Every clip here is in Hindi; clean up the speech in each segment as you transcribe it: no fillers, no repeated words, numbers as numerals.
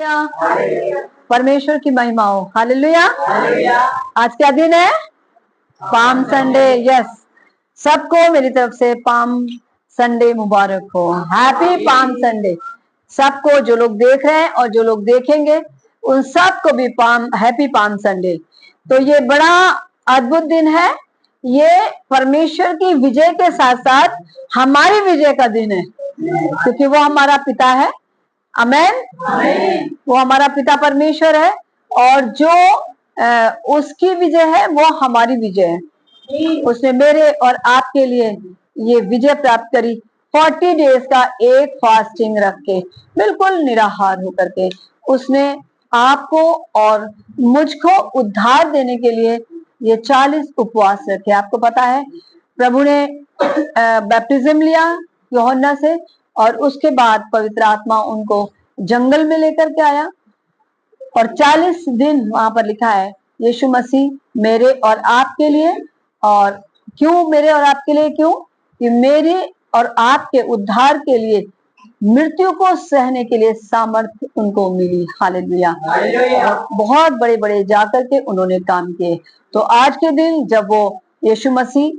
परमेश्वर की महिमा हो। हालेलुया। आज क्या दिन है? Palm Sunday. यस, सबको मेरी तरफ से पाम संडे मुबारक हो। हैप्पी पाम संडे सबको, जो लोग देख रहे हैं और जो लोग देखेंगे उन सबको भी हैप्पी पाम संडे। तो ये बड़ा अद्भुत दिन है। ये परमेश्वर की विजय के साथ साथ हमारी विजय का दिन है, क्योंकि वो हमारा पिता है। आमेन। वो हमारा पिता परमेश्वर है, और जो उसकी विजय है वो हमारी विजय है। उसने मेरे और आपके लिए ये विजय प्राप्त करी। 40 डेज का एक फास्टिंग रख के, बिल्कुल निराहार होकर के उसने आपको और मुझको उद्धार देने के लिए ये 40 उपवास रखे। आपको पता है, प्रभु ने बैप्टिज्म लिया यूहन्ना से, और उसके बाद पवित्र आत्मा उनको जंगल में लेकर के आया, और 40 दिन वहां पर लिखा है यीशु मसीह मेरे और आपके लिए। और क्यों मेरे और आपके लिए? क्यों कि मेरे और आपके उद्धार के लिए, मृत्यु को सहने के लिए सामर्थ्य उनको मिली। हालेलुया। बहुत बड़े बड़े जाकर के उन्होंने काम किए। तो आज के दिन जब वो यीशु मसीह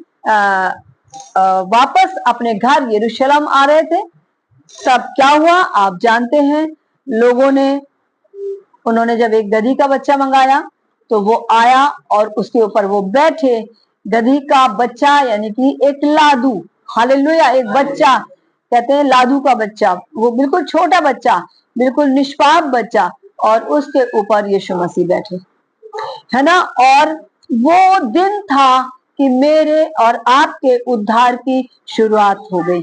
वापस अपने घर यरूशलेम आ रहे थे, तब क्या हुआ आप जानते हैं। उन्होंने जब एक गधी का बच्चा मंगाया तो वो आया और उसके ऊपर वो बैठे। गधी का बच्चा यानी कि एक लादू। हालेलुया। एक बच्चा, कहते हैं लादू का बच्चा, वो बिल्कुल छोटा बच्चा, बिल्कुल निष्पाप बच्चा, और उसके ऊपर यीशु मसीह बैठे, है ना। और वो दिन था कि मेरे और आपके उद्धार की शुरुआत हो गई,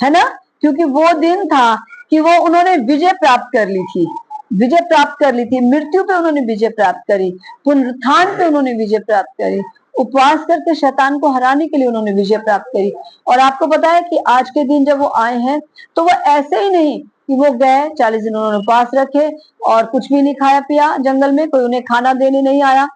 है ना। क्योंकि वो दिन था कि वो उन्होंने विजय प्राप्त कर ली थी। विजय प्राप्त कर ली थी, मृत्यु पे उन्होंने विजय प्राप्त करी, पुनरुत्थान पे उन्होंने विजय प्राप्त करी, उपवास करके शैतान को हराने के लिए उन्होंने विजय प्राप्त करी। और आपको पता है कि आज के दिन जब वो आए हैं तो वो ऐसे ही नहीं कि वो गए 40 दिन उन्होंने उपवास रखे और कुछ भी नहीं खाया पिया जंगल में, कोई उन्हें खाना देने नहीं आया,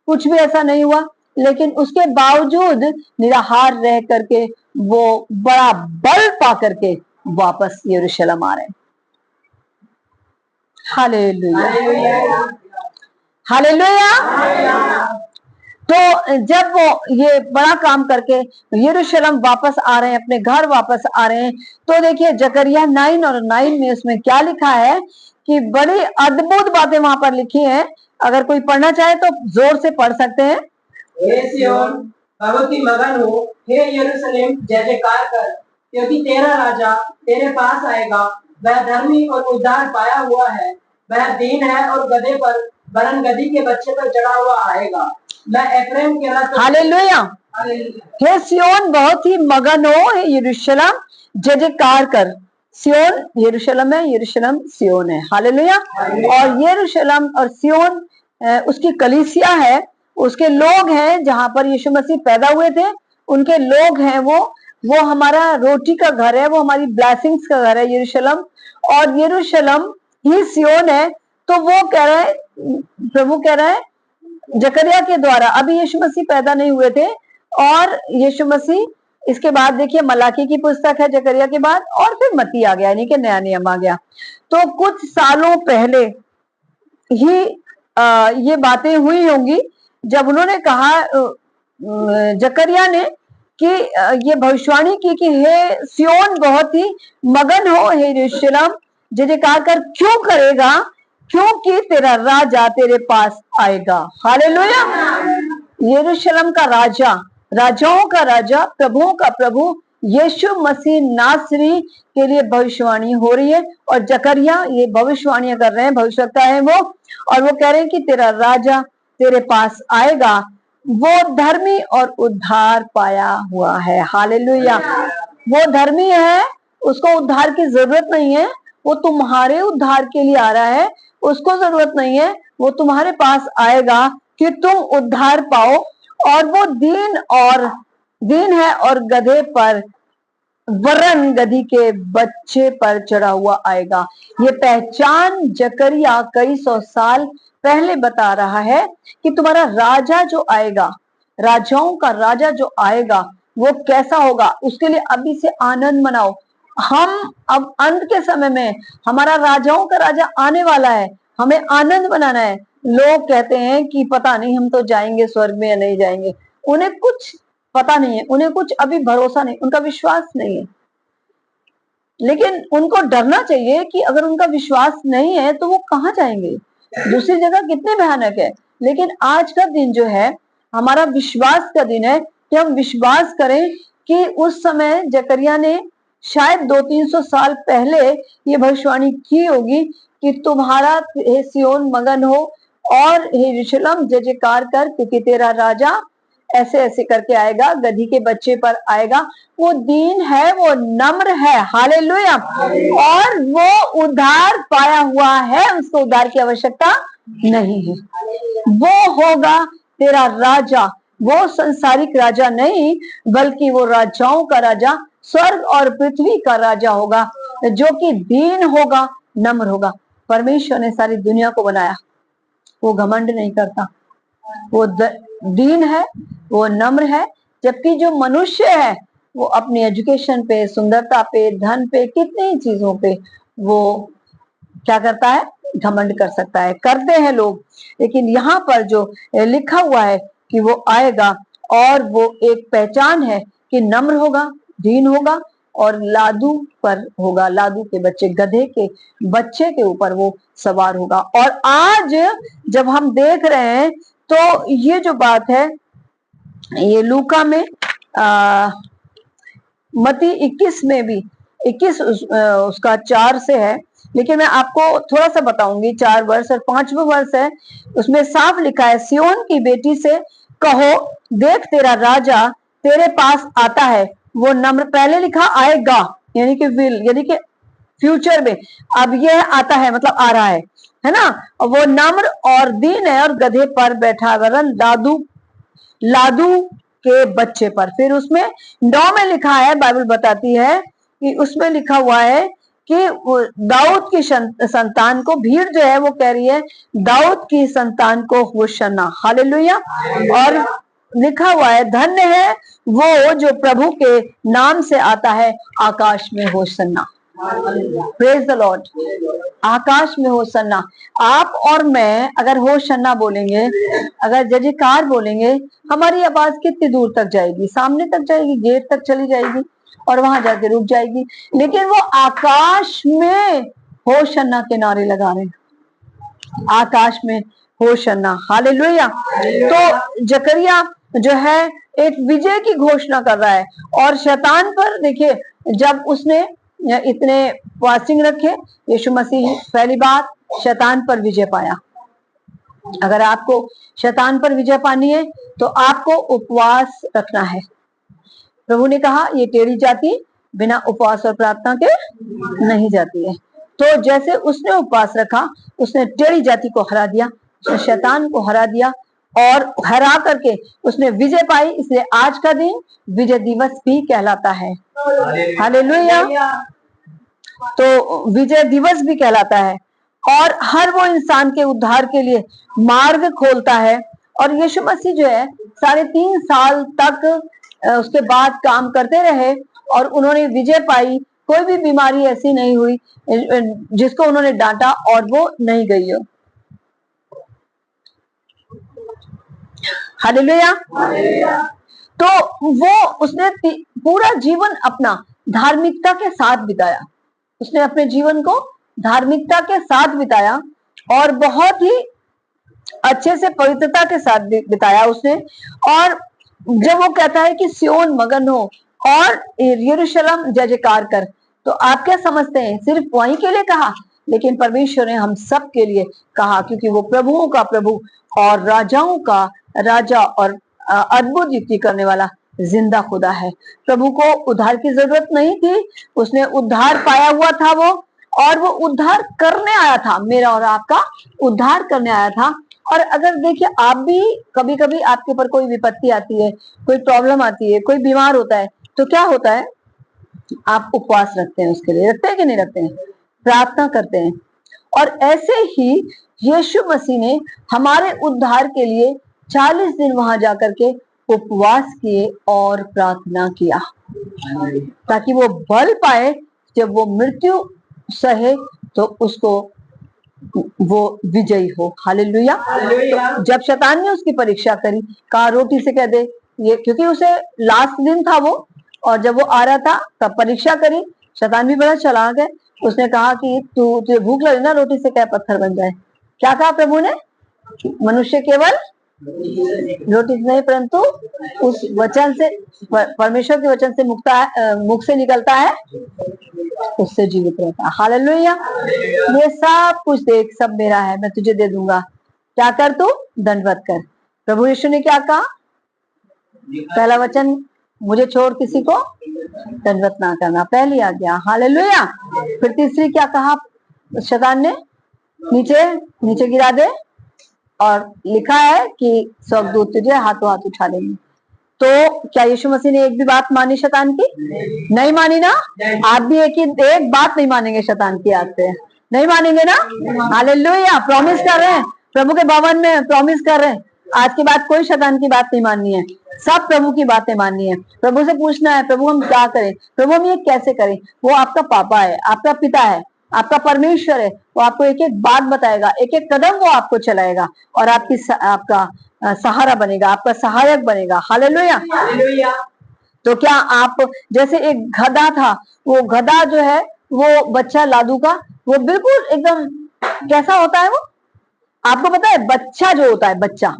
कुछ भी ऐसा नहीं हुआ। लेकिन उसके बावजूद निराहार रह करके वो बड़ा बल पा करके वापस यरूशलेम आ रहे हैं। हालेलुया। हालेलुया। तो जब वो ये बड़ा काम करके यरूशलेम वापस आ रहे हैं, अपने घर वापस आ रहे हैं, तो देखिए जकरिया 9 और 9 में उसमें क्या लिखा है कि बड़ी अद्भुत बातें वहां पर लिखी हैं। अगर कोई पढ़ना चाहे तो जोर से पढ़ सकते हैं। हे सिय्योन, बहुत ही मगन हो, हे यरूशलेम जय जयकार कर, क्योंकि तेरा राजा तेरे पास आएगा। वह धर्मी और उद्धार पाया हुआ है, वह दीन है और गधे पर, वरन गधी के बच्चे पर चढ़ा हुआ आएगा। मैं एफ्रेम के रथ। हालेलुया। हे सिय्योन बहुत ही मगन हो, हे यरूशलेम जय जयकार कर। सिय्योन यरूशलेम है, यरूशलेम सिय्योन है। हालेलुया। और यरूशलेम और सिय्योन उसकी कलीसिया है, उसके लोग हैं, जहां पर यीशु मसीह पैदा हुए थे उनके लोग हैं। वो हमारा रोटी का घर है, वो हमारी ब्लेसिंग्स का घर है यरूशलेम, और यरूशलेम ही सिय्योन है। तो वो कह रहे हैं, प्रभु कह रहे हैं जकरिया के द्वारा, अभी यीशु मसीह पैदा नहीं हुए थे, और यीशु मसीह, इसके बाद देखिए मलाकी की पुस्तक है जकरिया के बाद, और फिर मत्ती आ गया, यानी कि नया नियम आ गया। तो कुछ सालों पहले ही ये बातें हुई होंगी जब उन्होंने कहा, जकरिया ने, कि ये भविष्यवाणी की कि हे सिय्योन बहुत ही मगन हो, हे यरूशलेम जय जयकार कर। क्यों करेगा? क्योंकि तेरा राजा तेरे पास आएगा। हालेलुया। यरूशलेम का राजा, राजाओं का राजा, प्रभुओं का प्रभु यीशु मसीह नासरी के लिए भविष्यवाणी हो रही है। और जकरिया ये भविष्यवाणियां कर रहे हैं, भविष्यवक्ता है वो, और वो कह रहे हैं कि तेरा राजा तेरे पास आएगा, वो धर्मी और उद्धार पाया हुआ है। हालेलुया। वो धर्मी है, उसको उद्धार की जरूरत नहीं है, वो तुम्हारे उद्धार के लिए आ रहा है, उसको जरूरत नहीं है, वो तुम्हारे पास आएगा कि तुम उद्धार पाओ। और वो दीन है और गधे पर, वरन गधी के बच्चे पर चढ़ा हुआ आएगा। ये पहचान जकरिया कई 100 साल पहले बता रहा है कि तुम्हारा राजा जो आएगा, राजाओं का राजा जो आएगा, वो कैसा होगा। उसके लिए अभी से आनंद मनाओ, हम अब अंत के समय में हमारा राजाओं का राजा आने वाला है, हमें आनंद बनाना है। लोग कहते हैं कि पता नहीं हम तो जाएंगे स्वर्ग में या नहीं जाएंगे, उन्हें कुछ पता नहीं है, उन्हें कुछ अभी भरोसा नहीं, उनका विश्वास नहीं है। लेकिन उनको डरना चाहिए कि अगर उनका विश्वास नहीं है तो वो कहाँ जाएंगे, दूसरी जगह कितनी भयानक है। लेकिन आज का दिन जो है हमारा विश्वास का दिन है कि हम विश्वास करें कि उस समय जकरिया ने शायद 200-300 साल पहले ये भविष्यवाणी की होगी कि तुम्हारा हे सिय्योन मगन हो और हे यरूशलेम जय जयकार कर, क्योंकि तेरा राजा ऐसे ऐसे करके आएगा, गधी के बच्चे पर आएगा। वो दीन है, वो नम्र है, हालेलुया, और वो उद्धार पाया हुआ है, उसको उद्धार की आवश्यकता नहीं है। वो होगा तेरा राजा, वो संसारिक राजा नहीं बल्कि वो राजाओं का राजा, स्वर्ग और पृथ्वी का राजा होगा, जो कि दीन होगा, नम्र होगा। परमेश्वर ने सारी दुनिया को बनाया, वो घमंड नहीं करता, वो दीन है, वो नम्र है। जबकि जो मनुष्य है वो अपनी एजुकेशन पे, सुंदरता पे, धन पे, कितनी चीजों पे वो क्या करता है, घमंड कर सकता है, करते हैं लोग। लेकिन यहाँ पर जो लिखा हुआ है कि वो आएगा और वो एक पहचान है कि नम्र होगा, दीन होगा और लादू पर होगा, लादू के बच्चे, गधे के बच्चे के ऊपर वो सवार होगा। और आज जब हम देख रहे हैं तो ये जो बात है ये लूका में मत्ती 21 में भी 21 उसका 4 से है, लेकिन मैं आपको थोड़ा सा बताऊंगी। 4 वर्ष और 5वां वर्ष है, उसमें साफ लिखा है, सिय्योन की बेटी से कहो देख तेरा राजा तेरे पास आता है, वो नम्र, पहले लिखा आएगा यानी कि विल, यानी कि फ्यूचर में, अब यह आता है मतलब आ रहा है ना। वो नम्र और दीन है और गधे पर बैठा, वरन लादू के बच्चे पर। फिर उसमें 9 में लिखा है, बाइबल बताती है कि उसमें लिखा हुआ है कि दाऊद की संतान को, भीड़ जो है वो कह रही है दाऊद की संतान को होशन्ना, हालेलुया। और लिखा हुआ है धन्य है वो जो प्रभु के नाम से आता है, आकाश में होशन्ना, प्रेज द लॉर्ड, आकाश में होशन्ना। आप और मैं अगर होशन्ना बोलेंगे, अगर जय जयकार बोलेंगे, हमारी आवाज कितनी दूर तक जाएगी, सामने तक जाएगी, गेट तक चली जाएगी और वहां जाके रुक जाएगी। लेकिन वो आकाश में होशन्ना के नारे लगा रहे हैं, आकाश में होशन्ना, हालेलुया। तो जकरिया जो है एक विजय की घोषणा कर रहा है। और शैतान पर देखिए, जब उसने इतने फास्टिंग रखे, यीशु मसीह पहली बार शैतान पर विजय पाया। अगर आपको शैतान पर विजय पानी है तो आपको उपवास रखना है। प्रभु ने कहा ये टेढ़ी जाति बिना उपवास और प्रार्थना के नहीं जाती है। तो जैसे उसने उपवास रखा, उसने टेढ़ी जाति को हरा दिया, उसने शैतान को हरा दिया और हरा करके उसने विजय पाई। इसलिए आज का दिन विजय दिवस भी कहलाता है, हालेलुया। तो विजय दिवस भी कहलाता है और हर वो इंसान के उद्धार के लिए मार्ग खोलता है। और यीशु मसीह जो है 3.5 साल तक उसके बाद काम करते रहे और उन्होंने विजय पाई। कोई भी बीमारी ऐसी नहीं हुई जिसको उन्होंने डांटा और वो नहीं गई हो, हालेलुया। तो वो उसने पूरा जीवन अपना धार्मिकता के साथ बिताया, उसने अपने जीवन को धार्मिकता के साथ बिताया और बहुत ही अच्छे से पवित्रता के साथ बिताया उसने। और जब वो कहता है कि सिय्योन मगन हो और यरूशलेम जय जयकार कर, तो आप क्या समझते हैं, सिर्फ वहीं के लिए कहा? लेकिन परमेश्वर ने हम सब के लिए कहा, क्योंकि वो प्रभुओं का प्रभु और राजाओं का राजा और अद्भुत युक्ति करने वाला जिंदा खुदा है। प्रभु को उद्धार की जरूरत नहीं थी, उसने उद्धार पाया हुआ था वो, और वो उद्धार करने आया था, मेरा और आपका उद्धार करने आया था। और अगर देखिए आप भी कभी कभी आपके ऊपर कोई विपत्ति आती है, कोई प्रॉब्लम आती है, कोई बीमार होता है, तो क्या होता है, आप उपवास रखते हैं, उसके लिए रखते हैं कि नहीं रखते हैं, प्रार्थना करते हैं। और ऐसे ही यीशु मसीह ने हमारे उद्धार के लिए 40 दिन वहां जाकर के उपवास किए और प्रार्थना किया, ताकि वो बल पाए जब वो मृत्यु सहे तो उसको वो विजयी हो। हालेलुया। हालेलुया। तो जब शैतान ने उसकी परीक्षा करी, कहा रोटी से कह दे ये, क्योंकि उसे लास्ट दिन था वो, और जब वो आ रहा था तब परीक्षा करी। शैतान भी बड़ा चालाक है, उसने कहा कि तुझे भूख लगे ना, रोटी से क्या पत्थर बन जाए। क्या कहा प्रभु ने? मनुष्य केवल रोटी से नहीं परंतु उस वचन से, परमेश्वर के वचन से मुख से निकलता है उससे जीवित रहता है। हालेलुया। ये सब कुछ देख, सब मेरा है, मैं तुझे दे दूंगा, क्या कर तू? दंडवत कर। प्रभु यीशु ने क्या कहा? पहला वचन, मुझे छोड़ किसी को दंडवत ना करना, पहली आज्ञा। हालेलुया। फिर तीसरी क्या कहा शैतान ने? नीचे नीचे गिरा दे, और लिखा है कि स्वर्गदूत तुझे हाथों हाथ उठा लेंगे। तो क्या यीशु मसीह ने एक भी बात मानी शैतान की? नहीं मानी ना। आप भी एक बात नहीं मानेंगे शैतान की आज से, नहीं मानेंगे ना। हालेलुया। प्रॉमिस कर रहे हैं, प्रभु के भवन में प्रॉमिस कर रहे हैं, आज के बाद कोई शैतान की बात नहीं माननी है, सब प्रभु की बातें माननी है। प्रभु से पूछना है, प्रभु हम क्या करें, प्रभु हम ये कैसे करें। वो आपका पापा है, आपका पिता है, आपका परमेश्वर है, वो आपको एक एक बात बताएगा, एक एक कदम वो आपको चलाएगा, और आपका सहारा बनेगा, आपका सहायक बनेगा। हालेलुया। हालेलुया। तो क्या आप, जैसे एक गधा था, वो गधा जो है वो बच्चा लादू का, वो बिल्कुल एकदम कैसा होता है वो, आपको पता है? बच्चा जो होता है, बच्चा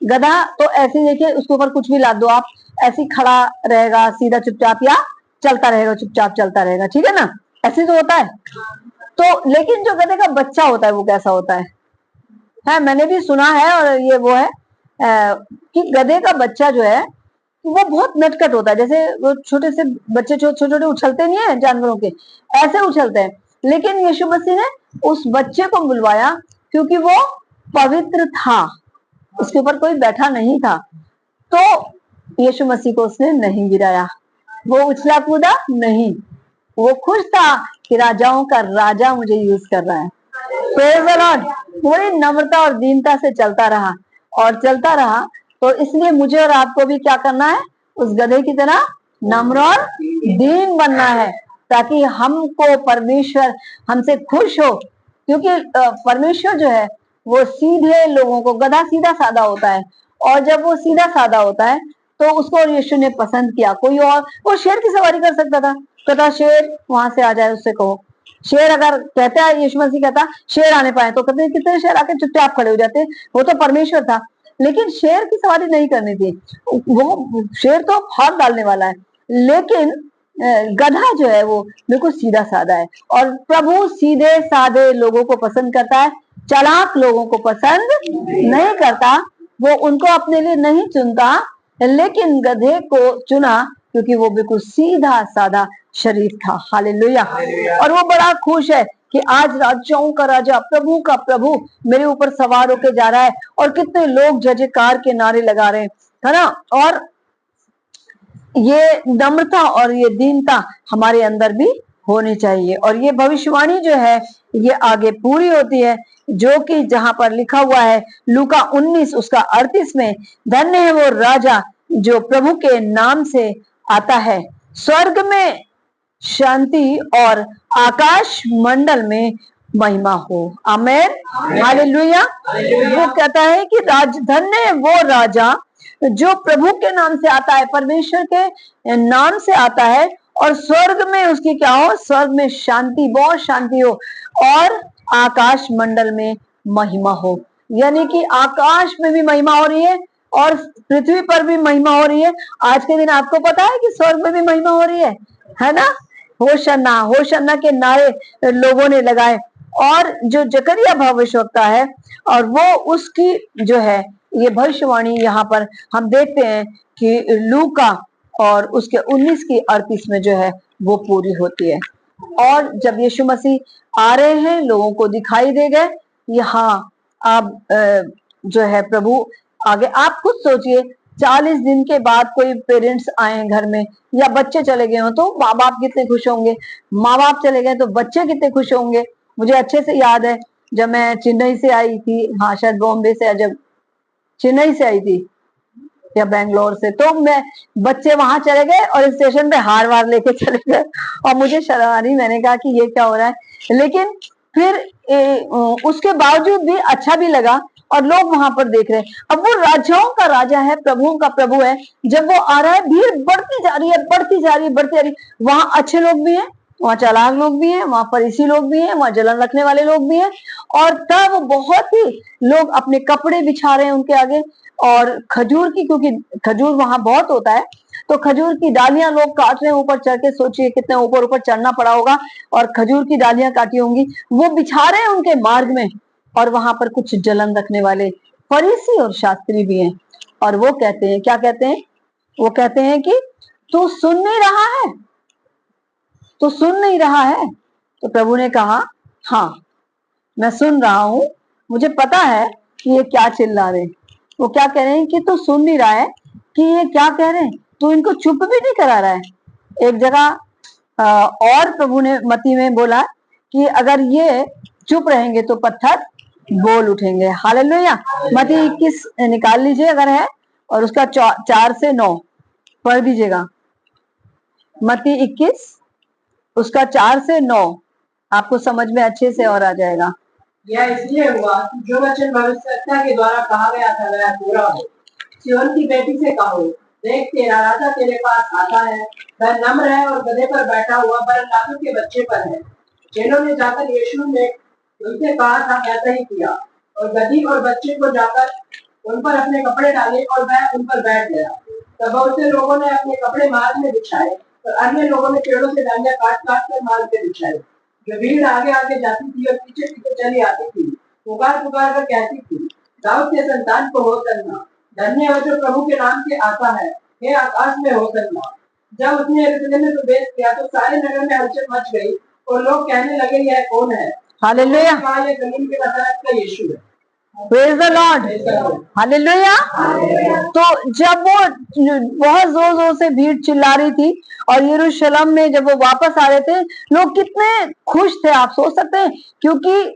गधा तो ऐसे देखिए, उसके ऊपर कुछ भी लाद दो आप, ऐसे खड़ा रहेगा सीधा चुपचाप, या चलता रहेगा चुपचाप, चलता रहेगा, ठीक है ना, ऐसे तो होता है। तो लेकिन जो गधे का बच्चा होता है वो कैसा होता है, मैंने भी सुना है, और ये वो है कि गधे का बच्चा जो है वो बहुत नटखट होता है। जैसे वो छोटे से बच्चे छोटे छोटे उछलते नहीं है जानवरों के, ऐसे उछलते हैं। लेकिन यीशु मसीह ने उस बच्चे को बुलवाया क्योंकि वो पवित्र था, उसके ऊपर कोई बैठा नहीं था, तो यीशु मसीह को उसने नहीं गिराया, वो उछला कूदा नहीं, वो खुश था कि राजाओं का राजा मुझे यूज कर रहा है। Praise the Lord. पूरी नम्रता और दीनता से चलता रहा और चलता रहा। तो इसलिए मुझे और आपको भी क्या करना है? उस गधे की तरह नम्र और दीन बनना है, ताकि हमको परमेश्वर हमसे खुश हो। क्योंकि परमेश्वर जो है वो सीधे लोगों को, गधा सीधा साधा होता है, और जब वो सीधा साधा होता है तो उसको यीशु ने पसंद किया। कोई और, वो शेर की सवारी कर सकता था, कहता शेर वहां से आ जाए, उससे कहो। शेर अगर कहता है, यीशु मसीह कहता शेर आने पाए, तो कहते कितने शेर आके चुपचाप खड़े हो जाते, वो तो परमेश्वर था। लेकिन शेर की सवारी नहीं करनी थी, वो शेर तो हाथ डालने वाला है, लेकिन गधा जो है वो बिल्कुल सीधा साधा है। और प्रभु सीधे साधे लोगों को पसंद करता है, चालाक लोगों को पसंद नहीं करता, वो उनको अपने लिए नहीं चुनता, लेकिन गधे को चुना क्योंकि वो बिल्कुल सीधा साधा शरीर था। हालेलुया। और वो बड़ा खुश है कि आज राजाओं का राजा, प्रभु का प्रभु मेरे ऊपर सवार होके जा रहा है, और कितने लोग जय जयकार के नारे लगा रहे हैं, है ना। और ये नम्रता और ये दीनता हमारे अंदर भी होनी चाहिए। और ये भविष्यवाणी जो है ये आगे पूरी होती है, जो कि जहां पर लिखा हुआ है लूका 19 उसका 38 में, धन्य है वो राजा जो प्रभु के नाम से आता है, स्वर्ग में शांति और आकाश मंडल में महिमा हो। आमेन। हालेलुया। वो कहता है कि धन्य है वो राजा जो प्रभु के नाम से आता है, परमेश्वर के नाम से आता है, और स्वर्ग में उसकी क्या हो? स्वर्ग में शांति, बहुत शांति हो, और आकाश मंडल में महिमा हो। यानी कि आकाश में भी महिमा हो रही है और पृथ्वी पर भी महिमा हो रही है। आज के दिन आपको पता है कि स्वर्ग में भी महिमा हो रही है ना। होशन्ना, होशन्ना के नारे लोगों ने लगाए। और जो जकरिया भविष्यवक्ता है, और वो उसकी जो है ये भविष्यवाणी यहाँ पर हम देखते हैं कि लूका और उसके 19 की 38 में जो है वो पूरी होती है। और जब यीशु मसीह आ रहे हैं, लोगों को दिखाई दे गए, यहाँ अब जो है प्रभु आगे, आप खुद सोचिए 40 दिन के बाद कोई पेरेंट्स आए घर में, या बच्चे चले गए हो तो माँ बाप कितने खुश होंगे, माँ बाप चले गए तो बच्चे कितने खुश होंगे। मुझे अच्छे से याद है जब मैं चेन्नई से आई थी, हाँ शायद बॉम्बे से, जब चेन्नई से आई थी, या बेंगलोर से, तो मैं बच्चे वहां चले गए और स्टेशन पे हार वार लेके चले गए और मुझे शर्म आ रही, मैंने कहा कि ये क्या हो रहा है। लेकिन फिर उसके बावजूद भी अच्छा भी लगा और लोग वहां पर देख रहे हैं। अब वो राजाओं का राजा है, प्रभुओं का प्रभु है, जब वो आ रहा है भीड़ बढ़ती जा रही है, बढ़ती जा रही है, बढ़ती जा रही है। वहां अच्छे लोग भी हैं, वहां चालाक लोग भी हैं, वहां फरीसी लोग भी हैं, वहां जलन रखने वाले लोग भी हैं। और तब बहुत ही लोग अपने कपड़े बिछा रहे हैं उनके आगे, और खजूर की, क्योंकि खजूर वहां बहुत होता है, तो खजूर की डालियां लोग काट रहे हैं ऊपर चढ़ के। सोचिए कितने ऊपर ऊपर चढ़ना पड़ा होगा और खजूर की डालियां काटी होंगी, वो बिछा रहे हैं उनके मार्ग में। और वहां पर कुछ जलन रखने वाले फरीसी और शास्त्री भी हैं, और वो कहते हैं, क्या कहते हैं? वो कहते हैं कि तू सुन नहीं रहा है, तू सुन नहीं रहा है। तो प्रभु ने कहा, हाँ मैं सुन रहा हूं, मुझे पता है कि ये क्या चिल्ला रहे हैं। वो क्या कह रहे हैं कि तू सुन नहीं रहा है कि ये क्या कह रहे हैं, तू इनको चुप भी नहीं करा रहा है। एक जगह और प्रभु ने मत्ती में बोला कि अगर ये चुप रहेंगे तो पत्थर बोल उठेंगे। हालेलुया। मत्ती 21 निकाल लीजिए अगर है, और उसका 4 से 9 पढ़ दीजिएगा। मत्ती 21 उसका 4 से 9 आपको समझ में अच्छे से और आ जाएगा। यह इसलिए हुआ कि जो वचन भविष्यवक्ता के द्वारा कहा गया था वह पूरा हो। सिय्योन की बेटी से कहो, देख तेरा राजा तेरे पास आता है, वह नम्र है और गधे पर बैठा हुआ, वरन लाखों के बच्चे पर है। चेलों ने जाकर यीशु ने उनसे कहा था ऐसा ही किया, और गधी और बच्चे को जाकर उन पर अपने कपड़े डाले और वह उन पर बैठ गया। तब बहुत से लोगों ने अपने कपड़े मार्ग में बिछाए और अन्य लोगों ने पेड़ों से डालियां काट काट कर मार्ग में बिछाए। जो भीड़ आगे आगे जाती थी और पीछे पीछे चली आती थी, पुकार पुकार कर कहती थी, दाऊद के संतान को होसन्ना, धन्य है जो प्रभु के नाम से आता है, हे आकाश में होसन्ना। जब उसने यरूशलेम में प्रवेश किया तो सारे नगर में हलचल मच गई और लोग कहने लगे यह कौन है? हालेलुया। ये गलील के नजरत का यीशु है। Praise the Lord. हालेलुया। तो जब वो बहुत जोर जोर से भीड़ चिल्ला रही थी और यरूशलेम में जब वो वापस आ रहे थे, लोग कितने खुश थे आप सोच सकते हैं, क्योंकि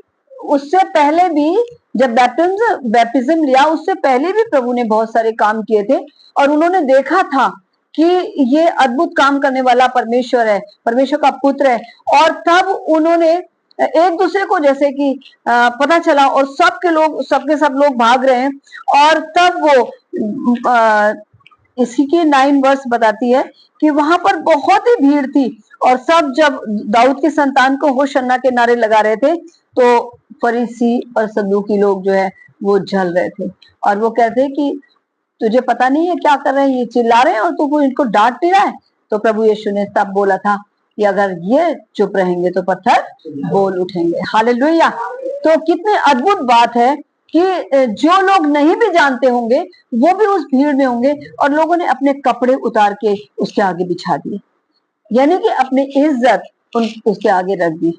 उससे पहले भी जब बैप्टिज्म लिया, उससे पहले भी प्रभु ने बहुत सारे काम किए थे और उन्होंने देखा था कि ये अद्भुत काम करने वाला परमेश्वर है, परमेश्वर का पुत्र है। और तब उन्होंने एक दूसरे को जैसे कि पता चला और सबके सब लोग भाग रहे हैं। और तब वो इसी की 9 वर्ष बताती है कि वहां पर बहुत ही भीड़ थी और सब जब दाऊद के संतान को होशन्ना के नारे लगा रहे थे, तो फरीसी और सदूकी लोग जो है वो जल रहे थे और वो कहते हैं कि तुझे पता नहीं है क्या कर रहे हैं, ये चिल्ला रहे हैं और तू इनको डांट नहीं रहा है। तो प्रभु यीशु ने तब बोला था कि अगर ये चुप रहेंगे तो पत्थर बोल उठेंगे। हालेलुया। तो कितनी अद्भुत बात है कि जो लोग नहीं भी जानते होंगे वो भी उस भीड़ में होंगे और लोगों ने अपने कपड़े उतार के उसके आगे बिछा दिए, यानी कि अपनी इज्जत उसके आगे रख दी।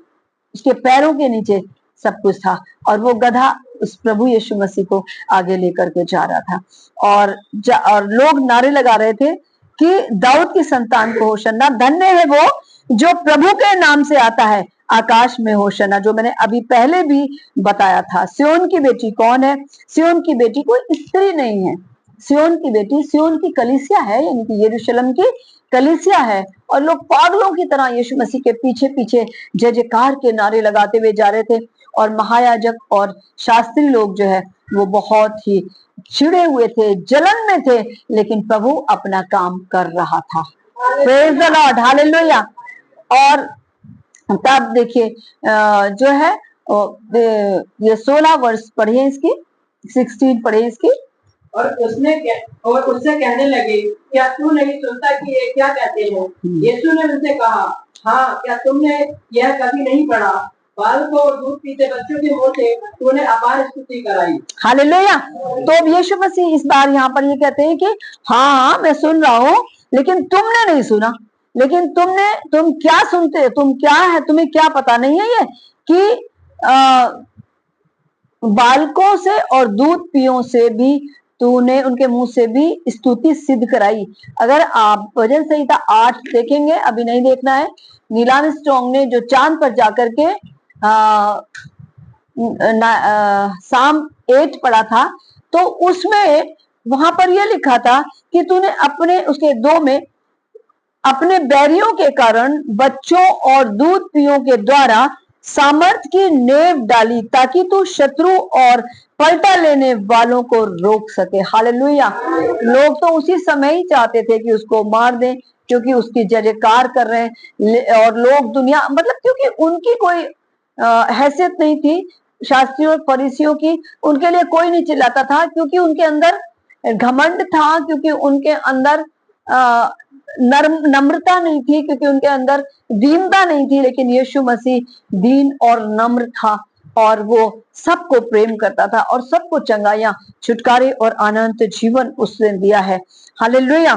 उसके पैरों के नीचे सब कुछ था और वो गधा उस प्रभु यीशु मसीह को आगे लेकर के जा रहा था। और लोग नारे लगा रहे थे कि दाऊद की संतान को होशन्ना, धन्य है वो जो प्रभु के नाम से आता है, आकाश में होशन्ना। जो मैंने अभी पहले भी बताया था। सिय्योन की बेटी कौन है? सिय्योन की बेटी कोई स्त्री नहीं है। सिय्योन की बेटी सिय्योन की कलीसिया है, यानी कि यरूशलेम की कलीसिया है। और लोग पागलों की तरह यीशु मसीह के पीछे पीछे जय जयकार के नारे लगाते हुए जा रहे थे और महायाजक और शास्त्री लोग जो है वो बहुत ही चिड़े हुए थे, जलन में थे, लेकिन प्रभु अपना काम कर रहा था। Praise the Lord. हालेलुया। और तब देखिए जो है ये 16 वर्ष पढ़िए इसकी, 16 पढ़िए इसकी। और उससे कहने लगे, क्या तू नहीं सुनता कि ये क्या कहते हैं? यीशु ने उनसे कहा, हाँ, क्या तुमने यह कभी नहीं पढ़ा, बालकों और दूध पीते बच्चों के मुंह से तूने अपार स्तुति कराई। हालेलुया। तो अब यीशु मसीह इस बार यहाँ पर ये कहते हैं कि हाँ मैं सुन रहा हूँ, लेकिन तुमने नहीं सुना। लेकिन तुम क्या सुनते हो? तुम क्या है, तुम्हें क्या पता नहीं है ये कि बालकों से और दूध पियों से भी तूने उनके मुंह से भी स्तुति सिद्ध कराई। अगर आप भजन संहिता 8 देखेंगे, अभी नहीं देखना है, नील आर्मस्ट्रांग ने जो चांद पर जाकर के साम 8 पढ़ा था, तो उसमें वहां पर यह लिखा था कि तूने अपने, उसके 2 में, अपने बैरियों के कारण बच्चों और दूध पियों के द्वारा सामर्थ की नेव डाली, ताकि तू शत्रु और पलटा लेने वालों को रोक सके। हालेलुया। लोग तो उसी समय ही चाहते थे कि उसको मार दें, क्योंकि उसकी जय जयकार कर रहे हैं, और लोग दुनिया, मतलब क्योंकि उनकी कोई हैसियत नहीं थी, शास्त्रियों और फरीसियों की, उनके लिए कोई नहीं चिल्लाता था, क्योंकि उनके अंदर घमंड था, क्योंकि उनके अंदर नम्रता नहीं थी, क्योंकि उनके अंदर दीनता नहीं थी। लेकिन यीशु मसीह दीन और नम्र था, और वो सबको प्रेम करता था, और सबको चंगाइयां, छुटकारे और अनंत जीवन उसने दिया है। हालेलुया।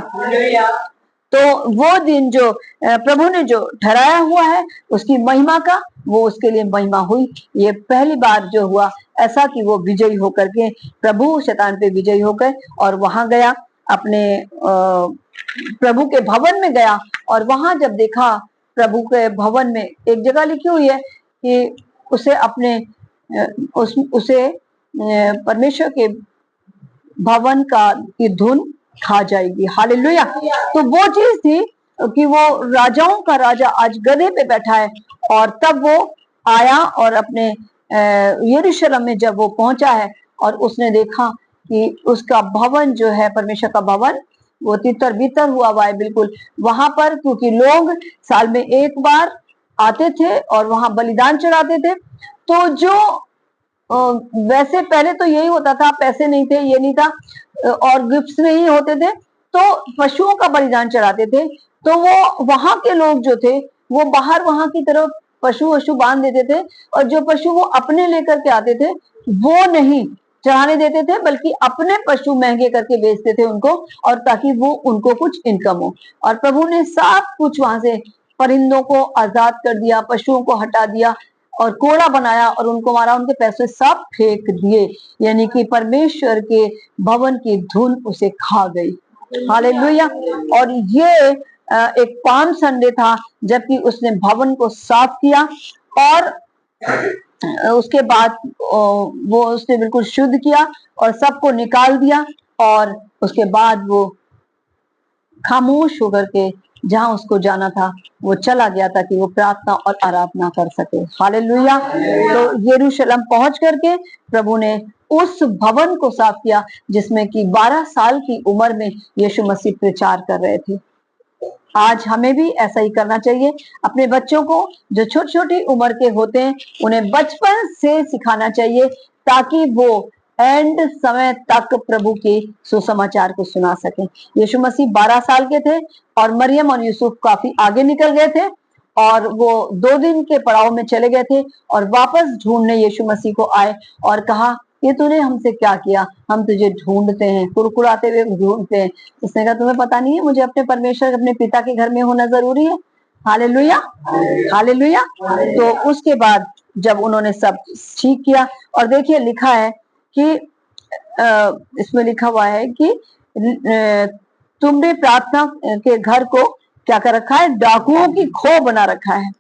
तो वो दिन जो प्रभु ने जो ठहराया हुआ है उसकी महिमा का, वो उसके लिए महिमा हुई। ये पहली बार जो हुआ ऐसा कि वो विजयी होकर के, प्रभु शैतान पे विजयी होकर, और वहां गया, अपने प्रभु के भवन में गया, और वहां जब देखा प्रभु के भवन में एक जगह लिखी हुई है कि उसे अपने उसे परमेश्वर के भवन का की धुन खा जाएगी। हालेलुया। तो वो चीज थी कि वो राजाओं का राजा आज गधे पे बैठा है, और तब वो आया और अपने यरूशलेम में जब वो पहुंचा है, और उसने देखा कि उसका भवन जो है, परमेश्वर का भवन, वो तितर बितर हुआ है बिल्कुल वहां पर, क्योंकि लोग साल में एक बार आते थे और वहां बलिदान चढ़ाते थे। तो जो वैसे पहले तो यही होता था, पैसे नहीं थे, ये नहीं था, और गिफ्ट्स नहीं होते थे, तो पशुओं का बलिदान चढ़ाते थे। तो वो वहां के लोग जो थे, वो बाहर वहां की तरफ पशु वशु बांध देते थे, और जो पशु वो अपने लेकर के आते थे वो नहीं चढ़ाने देते थे, बल्कि अपने पशु महंगे करके बेचते थे उनको, और ताकि वो उनको कुछ इनकम हो। और प्रभु ने सब कुछ वहां से, परिंदों को आजाद कर दिया, पशुओं को हटा दिया, और कोड़ा बनाया और उनको मारा, उनके पैसे सब फेंक दिए, यानी कि परमेश्वर के भवन की धुन उसे खा गई। हालेलुया। और ये एक पाम संडे था, जबकि उसने भवन को साफ किया, और उसके बाद वो उसने बिल्कुल शुद्ध किया और सबको निकाल दिया, और उसके बाद वो खामोश होकर के जहां उसको जाना था वो चला गया, ताकि वो प्रार्थना और आराधना कर सके। हालेलुया। तो यरूशलेम पहुंच करके प्रभु ने उस भवन को साफ किया, जिसमें कि 12 साल की उम्र में यीशु मसीह प्रचार कर रहे थे। आज हमें भी ऐसा ही करना चाहिए। अपने बच्चों को, जो छोटी छोटी उम्र के होते हैं, उन्हें बचपन से सिखाना चाहिए, ताकि वो एंड समय तक प्रभु के सुसमाचार को सुना सकें। यीशु मसीह 12 साल के थे, और मरियम और यूसुफ काफी आगे निकल गए थे, और वो 2 दिन के पड़ाव में चले गए थे, और वापस ढूंढने यीशु मसीह को आए, और कहा, ये तूने हमसे क्या किया, हम तुझे ढूंढते हैं, कुड़कुड़ाते हुए ढूंढते हैं। उसने कहा, तुम्हें पता नहीं है मुझे अपने परमेश्वर, अपने पिता के घर में होना जरूरी है। हालेलुया। हालेलुया। तो उसके बाद जब उन्होंने सब ठीक किया, और देखिए लिखा है कि इसमें लिखा हुआ है कि तुमने प्रार्थना के घर को क्या कर रखा है, डाकुओं की खो बना रखा है।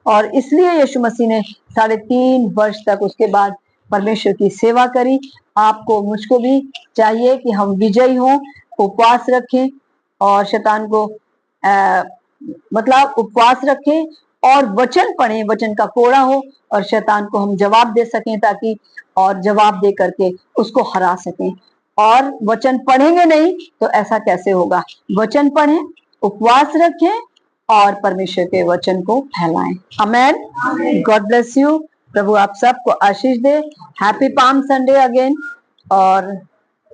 और इसलिए यीशु मसीह ने 3.5 वर्ष तक उसके बाद परमेश्वर की सेवा करी। आपको, मुझको भी चाहिए कि हम विजयी हों, उपवास रखें, और शैतान को मतलब उपवास रखें, और वचन पढ़ें, वचन का कोड़ा हो, और शैतान को हम जवाब दे सकें, ताकि, और जवाब दे करके उसको हरा सकें। और वचन पढ़ेंगे नहीं तो ऐसा कैसे होगा। वचन पढ़ें, उपवास रखें, और परमेश्वर के वचन को फैलाएं। आमेन। God bless you. प्रभु आप सबको आशीष दे। हैप्पी पाम संडे अगेन, और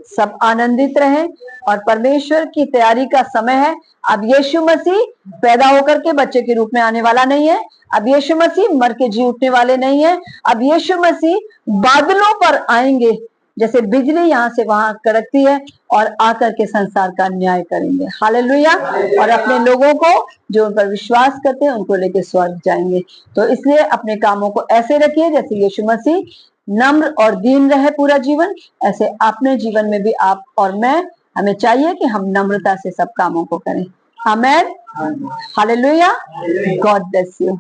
सब आनंदित रहें। और परमेश्वर की तैयारी का समय है। अब यीशु मसीह पैदा होकर के बच्चे के रूप में आने वाला नहीं है। अब यीशु मसीह मर के जी उठने वाले नहीं है। अब यीशु मसीह बादलों पर आएंगे, जैसे बिजली यहाँ से वहां कड़कती है, और आकर के संसार का न्याय करेंगे। हालेलुया। और अपने लोगों को, जो उन पर विश्वास करते हैं, उनको लेके स्वर्ग जाएंगे। तो इसलिए अपने कामों को ऐसे रखिए जैसे यीशु मसीह नम्र और दीन रहे पूरा जीवन, ऐसे अपने जीवन में भी आप और मैं, हमें चाहिए कि हम नम्रता से सब कामों को करें। आमेन। हालेलुया। God bless you.